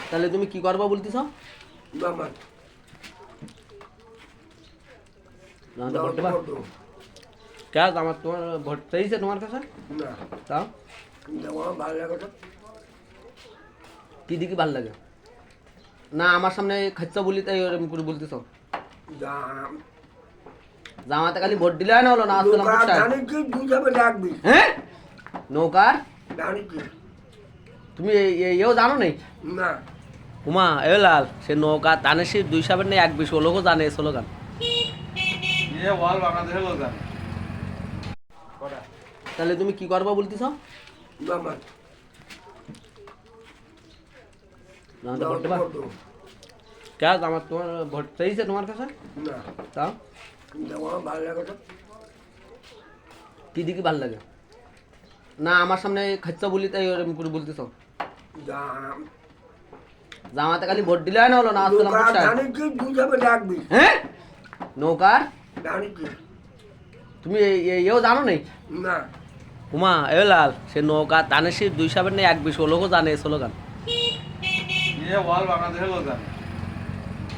তাহলে তুমি কি করবা বলতেছ? জামাত জামাতে ভোট দেবা? কে জামাত তোমার ভোট চাইছে তোমার কাছে? না তাও আমার ভালো লাগে তো। কি দিকে ভালো লাগে না? আমার সামনে খাচ্ছা বলি তাই ওরকম করে বলতেছ? জামাতে খালি ভোট দিলে হয় না হলো না? আসলাম জানি কি তুই যাবে ডাকবি হ্যাঁ নৌকার জানি কি তুমি এও জানো নেই? না হুমা এ লাল সে নৌকা তানে সে 2 নেই 1 20 লোকও জানে স্লোগান। তাহলে তুমি কি করবা বলতেছ? জামাত জামাতে ভোট দেবা? কে জামাত তোমার ভোট চাইছে তোমার কাছে? না তাও আমার ভালো লাগে তো। কি দিকে ভালো লাগে না? আমার সামনে খাচ্ছা বলি তাই ওরকম করে বলতেছ? জামাতে খালি ভোট দিলে হয় না হলো না? আসলাম জানি কি তুই যাবে ডাকবি হ্যাঁ নৌকার জানি কি তুমি এও জানো নেই? না হুমা এ লাল সে নৌকা তানে সে 2 নেই 1 20 লোকও জানে স্লোগান। বাংলাদেশের লোক জানে।